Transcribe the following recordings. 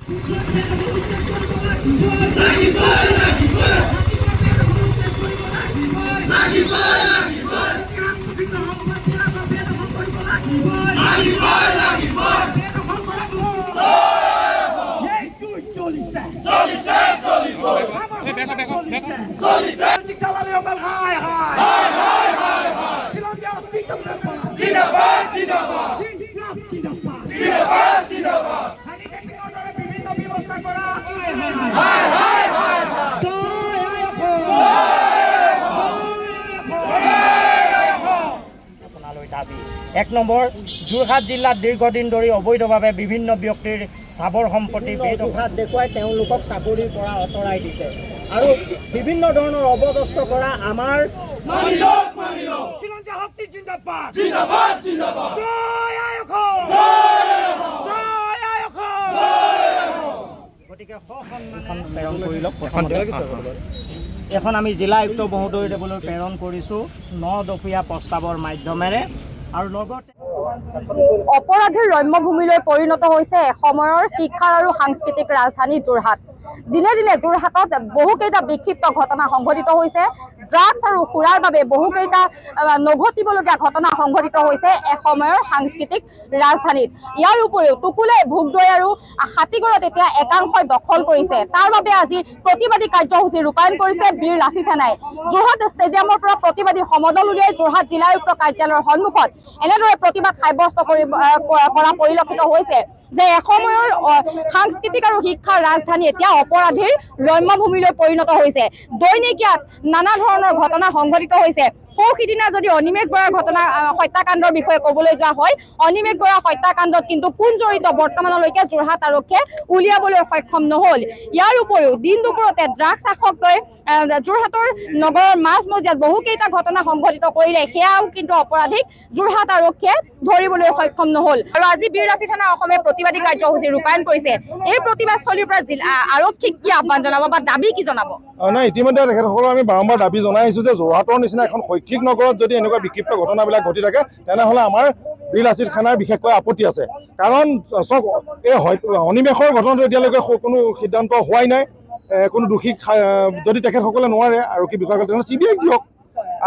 এক নম্বৰ যোৰহাট জিলাত দীৰ্ঘদিন ধৰি অবৈধভাৱে বিভিন্ন ব্যক্তিৰ স্থাবৰ সম্পত্তি বেদখল দেখুৱাই তেওঁলোকক চাকৰিৰ পৰা আঁতৰাই দিছে আৰু বিভিন্ন ধৰণৰ অবদস্ত কৰা আমাৰ গতিকে প্ৰেৰণ কৰি লওক। এখন আমি জিলা আয়ুক্ত মহোদয়লৈ প্ৰেৰণ কৰিছোঁ 9 দফীয়া প্ৰস্তাৱৰ মাধ্যমেৰে। আৰু লগতে অপৰাধীৰ ৰম্যভূমিলৈ পৰিণত হৈছে এসময়ৰ শিক্ষা আৰু সাংস্কৃতিক ৰাজধানী যোৰহাট। দিনে দিনে যোৰহাটত বহুকেইটা বিক্ষিপ্ত ঘটনা সংঘটিত হৈছে। ড্ৰাগছ আৰু সুৰাৰ বাবে বহুকেইটা নঘটিবলগীয়া ঘটনা সংঘটিত হৈছে এসময়ৰ সাংস্কৃতিক ৰাজধানীত। ইয়াৰ উপৰিও টুকুলাই ভোগদৈ আৰু হাতীগড়ত এতিয়া একাংশই দখল কৰিছে। তাৰ বাবে আজি প্ৰতিবাদী কাৰ্যসূচী ৰূপায়ণ কৰিছে বীৰ লাচিত সেনাই। যোৰহাট ষ্টেডিয়ামৰ পৰা প্ৰতিবাদী সমদল উলিয়াই যোৰহাট জিলা আয়ুক্ত কাৰ্যালয়ৰ সন্মুখত এনেদৰে প্ৰতিবাদ সাব্যস্ত কৰা পৰিলক্ষিত হৈছে যে এসময়ৰ সাংস্কৃতিক আৰু শিক্ষাৰ ৰাজধানী এতিয়া অপৰাধীৰ ৰম্যভূমিলৈ পৰিণত হৈছে। দৈনিক ইয়াত নানা ধৰণৰ ঘটনা সংঘটিত হৈছে। সিদিনা যদি অনিমেষ বৰাৰ ঘটনা হত্যাকাণ্ডৰ বিষয়ে ক'বলৈ যোৱা হয়, অনিমেষ বৰা হত্যাকাণ্ডত কিন্তু কোন জড়িত বৰ্তমানলৈকে যোৰহাট আৰক্ষীয়ে উলিয়াবলৈ সক্ষম নহ'ল। ইয়াৰ উপৰিও দিন দুপৰতে ড্ৰাগছ আসক্তই যোৰহাটৰ নগৰৰ মাজমজিয়াত বহুকেইটা ঘটনা সংঘটিত কৰিলে, সেয়াও কিন্তু অপৰাধীক যোৰহাট আৰক্ষীয়ে ধৰিবলৈ সক্ষম নহ'ল। আৰু আজি বীৰ লাচিত সেনাই অসমে প্ৰতিবাদী কাৰ্যসূচী ৰূপায়ণ কৰিছে। এই প্ৰতিবাদস্থলীৰ পৰা আৰক্ষীক কি আহ্বান জনাব বা দাবী কি জনাব? নাই, ইতিমধ্যে তেখেতসকলক আমি বাৰম্বাৰ দাবী জনাই আহিছোঁ যে যোৰহাটৰ নিচিনা এখন শৈক্ষিক নগৰত যদি এনেকুৱা বিক্ষিপ্ত ঘটনাবিলাক ঘটি থাকে তেনেহ'লে আমাৰ বীৰ লাচিত সেনাৰ বিশেষকৈ আপত্তি আছে। কাৰণ চাওক, এই অনিমেষৰ ঘটনাটো এতিয়ালৈকে কোনো সিদ্ধান্ত হোৱাই নাই। কোনো দোষীক যদি তেখেতসকলে নোৱাৰে আৰক্ষী বিষয়াসকলে তেনেহ'লে CBI দিয়ক।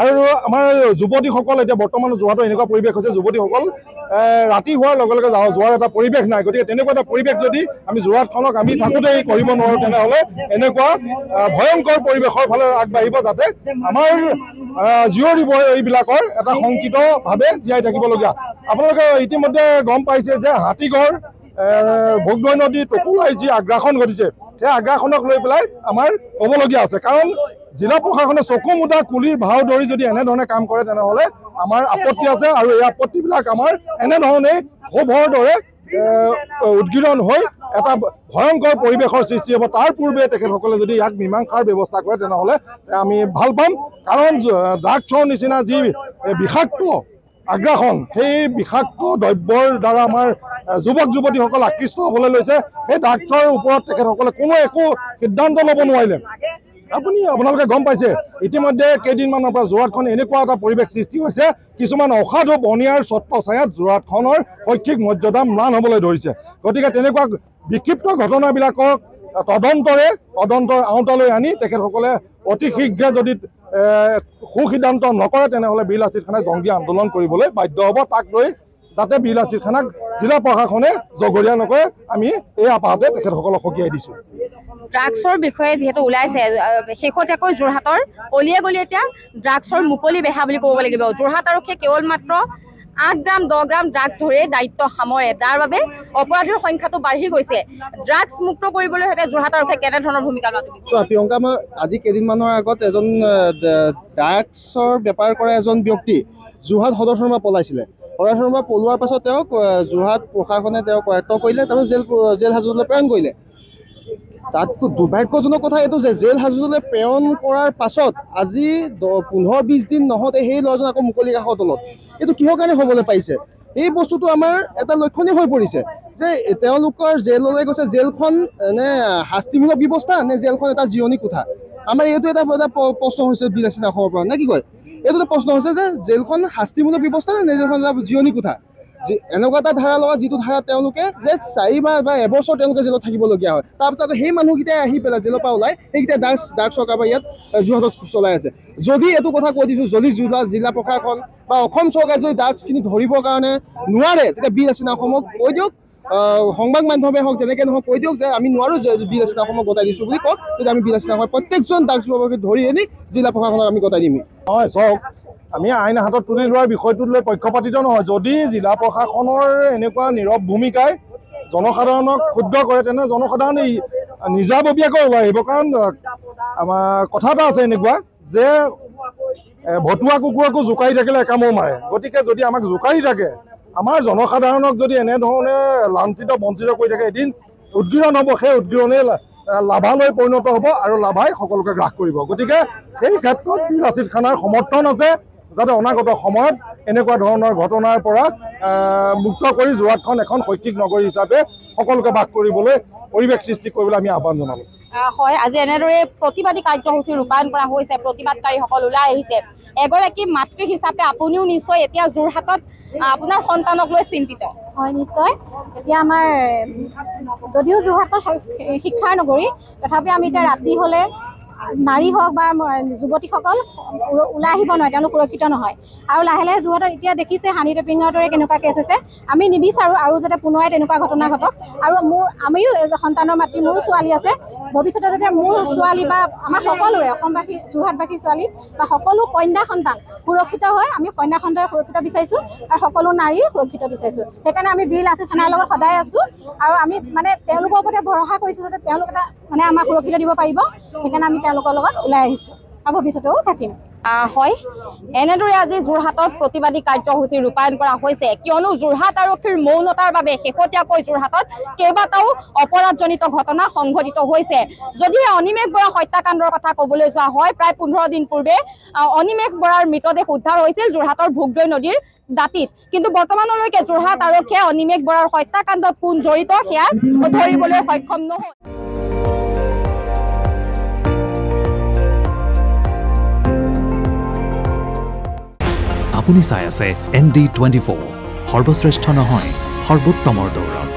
আৰু আমাৰ যুৱতীসকল এতিয়া বৰ্তমান যোৰহাটৰ এনেকুৱা পৰিৱেশ হৈছে, যুৱতীসকল ৰাতি হোৱাৰ লগে লগে যোৱাৰ এটা পৰিৱেশ নাই। গতিকে তেনেকুৱা এটা পৰিৱেশ যদি আমি যোৰহাটখনক আমি থাকোঁতেই কৰিব নোৱাৰোঁ তেনেহ'লে এনেকুৱা ভয়ংকৰ পৰিৱেশৰ ফালে আগবাঢ়িব, যাতে আমাৰ জীয়ৰী এইবিলাকৰ এটা শংকিতভাৱে জীয়াই থাকিবলগীয়া। আপোনালোকে ইতিমধ্যে গম পাইছে যে হাতীগড় ভোগদৈ নদী টুকুলাই যি আগ্ৰাসন ঘটিছে, সেই আগ্ৰাসনক লৈ পেলাই আমাৰ ক'বলগীয়া আছে। কাৰণ জিলা প্ৰশাসনে চকু মুদা কুলিৰ ভাও ধৰি যদি এনেধৰণে কাম কৰে তেনেহ'লে আমাৰ আপত্তি আছে। আৰু এই আপত্তিবিলাক আমাৰ এনেধৰণে ক্ষোভৰ দৰে উদ্গীৰণ হৈ এটা ভয়ংকৰ পৰিৱেশৰ সৃষ্টি হ'ব। তাৰ পূৰ্বে তেখেতসকলে যদি ইয়াক মীমাংসাৰ ব্যৱস্থা কৰে তেনেহ'লে আমি ভাল পাম। কাৰণ ড্ৰাগছৰ নিচিনা যি বিষাক্ত আগ্ৰাসন, সেই বিষাক্ত দ্ৰব্যৰ দ্বাৰা আমাৰ যুৱক যুৱতীসকল আকৃষ্ট হ'বলৈ লৈছে। সেই ড্ৰাগছৰ ওপৰত তেখেতসকলে কোনো একো সিদ্ধান্ত ল'ব নোৱাৰিলে। আপোনালোকে গম পাইছে ইতিমধ্যে কেইদিনমানৰ পৰা যোৰহাটখন এনেকুৱা এটা পৰিৱেশ সৃষ্টি হৈছে, কিছুমান অসাধু বনিয়াৰ ছত্ৰছায়াত যোৰহাটখনৰ শৈক্ষিক মৰ্যাদা ম্লান হ'বলৈ ধৰিছে। গতিকে তেনেকুৱা বিক্ষিপ্ত ঘটনাবিলাকক তদন্তৰ আওতালৈ আনি তেখেতসকলে অতি শীঘ্ৰে যদি সুসিদ্ধান্ত নকৰে তেনেহ'লে বীৰ লাচিত সেনাই জংগী আন্দোলন কৰিবলৈ বাধ্য হ'ব। তাক লৈ যাতে বীৰ লাচিত সেনাক জিলা প্ৰশাসনে জগৰীয়া নকৰে, আমি এই আপাহতে তেখেতসকলক সকীয়াই দিছোঁ। ড্ৰাগছৰ বিষয়ে যিহেতু ওলাইছে, শেহতীয়াকৈ যোৰহাটৰ অলিয়ে গলিয়ে এতিয়া ড্ৰাগছৰ মুকলি বেহা বুলি ক'ব লাগিব। যোৰহাট আৰক্ষীয়ে কেৱল মাত্ৰ 8 গ্ৰাম 10 গ্ৰাম ড্ৰাগছ ধৰিয়ে দায়িত্ব সামৰে। তাৰ বাবে অপৰাধীৰ সংখ্যাটো বাঢ়ি গৈছে। ড্ৰাগছ মুক্ত কৰিবলৈ হ'লে যোৰহাট আৰক্ষীয়ে কেনেধৰণৰ ভূমিকা লোৱা? প্ৰিয়ংকা, মই আজি কেইদিনমানৰ আগত এজন ড্ৰাগছৰ বেপাৰ কৰা এজন ব্যক্তি যোৰহাট সদৰ থানাৰ পৰা পলাইছিলে। সদৰ থানাৰ পৰা পলোৱাৰ পাছত তেওঁক যোৰহাট প্ৰশাসনে তেওঁক আয়ত্ব কৰিলে, তাৰপিছত জেল হাজতলৈ প্ৰেৰণ কৰিলে। তাতকৈ দুৰ্ভাগ্যজনক কথা এইটো যে জেল হাজতলৈ প্ৰেৰণ কৰাৰ পাছত আজি 15-20 দিন নহওঁতে সেই ল'ৰাজন আকৌ মুকলি আকাশৰ তলত। এইটো কিহৰ কাৰণে হ'বলৈ পাৰিছে? এই বস্তুটো আমাৰ এটা লক্ষণীয় হৈ পৰিছে যে তেওঁলোকৰ জেললৈ গৈছে, জেলখন নে শাস্তিমূলক ব্যৱস্থা নে জেলখন এটা জিৰণি কোঠা? আমাৰ এইটো এটা প্ৰশ্ন হৈছে বীৰ লাচিত সেনাৰ পৰা, নে কি কয়? এইটো এটা প্ৰশ্ন হৈছে যে জেলখন শাস্তিমূলক ব্যৱস্থা নে জেলখন এটা জিৰণি কোঠা? এনেকুৱা এটা ধাৰা লগায় যিটো ধাৰা তেওঁলোকে যে 4 বা এবছৰ তেওঁলোকে জেলত থাকিবলগীয়া হয়। তাৰপিছত সেই মানুহকেইটাই আহি পেলাই জেলৰ পৰা ওলাই সেইকেইটাই ড্ৰাগছৰ কাৰবাৰ ইয়াত যোৰহাটত চলাই আছে। যদি এইটো কথা কৈ দিছোঁ, যদি জিলা প্ৰশাসন বা অসম চৰকাৰে যদি ড্ৰাগছখিনি ধৰিবৰ কাৰণে নোৱাৰে, তেতিয়া বীৰ আছিনা অসমক কৈ দিয়ক, সংবাদ মাধ্যমে হওক যেনেকৈ নহওক কৈ দিয়ক যে আমি নোৱাৰোঁ বীৰ আছিনা অসমক গতাই দিছোঁ বুলি কওক, তেতিয়া আমি বীৰ আছিনা অসমৰ প্ৰত্যেকজন ড্ৰাগছ ব্যৱসায়ীক ধৰি আনি জিলা প্ৰশাসনক আমি গতাই দিম। হয়, চাওক, আমি আইন হাতত তুলি লোৱাৰ বিষয়টোত লৈ পক্ষপাতিত নহয়। যদি জিলা প্ৰশাসনৰ এনেকুৱা নীৰৱ ভূমিকাই জনসাধাৰণক ক্ষুব্ধ কৰে, তেনে জনসাধাৰণে নিজাববীয়াকৈ ওলাই আহিব। কাৰণ আমাৰ কথা এটা আছে এনেকুৱা যে ভতুৱা কুকুৰকো জোকাৰি থাকিলে একামোৰ মাৰে। গতিকে যদি আমাক জোকাৰি থাকে, আমাৰ জনসাধাৰণক যদি এনেধৰণে লাঞ্ছিত বঞ্চিত কৰি থাকে, এদিন উদগীৰণ হ'ব। সেই উদগীৰণে লাভালৈ পৰিণত হ'ব আৰু লাভাই সকলোকে গ্ৰাস কৰিব। গতিকে সেই ক্ষেত্ৰত বীৰ লাচিত খানাৰ সমৰ্থন আছে, যাতে অনাগত সময়ত এনেকুৱা ধৰণৰ ঘটনাৰ পৰা মুক্ত কৰি যোৰহাটখন এখন শৈক্ষিক নগৰী হিচাপে সকলোকে বাস কৰিবলৈ পৰিৱেশ সৃষ্টি কৰিবলৈ আমি আহ্বান জনালোঁ। হয়, আজি এনেদৰে প্ৰতিবাদী কাৰ্যসূচী ৰূপায়ণ কৰা হৈছে, প্ৰতিবাদকাৰীসকল ওলাই আহিছে। এগৰাকী মাতৃ হিচাপে আপুনিও নিশ্চয় এতিয়া যোৰহাটত আপোনাৰ সন্তানক লৈ চিন্তিত। হয়, নিশ্চয়। এতিয়া আমাৰ যদিও যোৰহাটত শিক্ষাৰ নগৰী, তথাপি আমি এতিয়া ৰাতি হ'লে নাৰী হওক বা যুৱতীসকল ওলাই আহিব নোৱাৰে, তেওঁলোক সুৰক্ষিত নহয়। আৰু লাহে লাহে যোৰহাটত এতিয়া দেখিছে হানি টেপিঙৰ দৰে কেনেকুৱা কেছ হৈছে। আমি নিবিচাৰোঁ আৰু যাতে পুনৰাই তেনেকুৱা ঘটনা ঘটক। আৰু আমিও সন্তানৰ মাতৃ, মোৰো ছোৱালী আছে। ভৱিষ্যতে যাতে মোৰ ছোৱালী বা আমাৰ সকলোৰে অসমবাসী, যোৰহাটবাসী ছোৱালী বা সকলো কন্যা সন্তান সুৰক্ষিত হয়, আমি কন্যা সন্তানৰ সুৰক্ষিত বিচাৰিছোঁ আৰু সকলো নাৰীৰ সুৰক্ষিত বিচাৰিছোঁ। সেইকাৰণে আমি বীৰ লাচিত খানাৰ লগত সদায় আছোঁ আৰু আমি তেওঁলোকৰ ওপৰতে ভৰসা কৰিছোঁ যাতে তেওঁলোক এটা আমাক সুৰক্ষিত দিব পাৰিব। সেইকাৰণে আমি তেওঁলোকৰ লগত ওলাই আহিছোঁ আৰু ভৱিষ্যতেও থাকিম। হয়, এনেদৰে আজি যোৰহাটত প্ৰতিবাদী কাৰ্যসূচী ৰূপায়ণ কৰা হৈছে, কিয়নো যোৰহাট আৰক্ষীৰ মৌনতাৰ বাবে শেহতীয়াকৈ যোৰহাটত কেইবাটাও অপৰাধজনিত ঘটনা সংঘটিত হৈছে। যদি অনিমেষ বৰা হত্যাকাণ্ডৰ কথা ক'বলৈ যোৱা হয়, প্ৰায় 15 দিন পূৰ্বে অনিমেষ বৰাৰ মৃতদেহ উদ্ধাৰ হৈছিল যোৰহাটৰ ভোগদৈ নদীৰ দাঁতিত। কিন্তু বৰ্তমানলৈকে যোৰহাট আৰক্ষীয়ে অনিমেষ বৰাৰ হত্যাকাণ্ডত কোন জড়িত সেয়া ধৰিবলৈ সক্ষম নহয়। আপুনি চাই আছে ND24, সৰ্বশ্ৰেষ্ঠ নহয়, সৰ্বোত্তমৰ দৌৰত।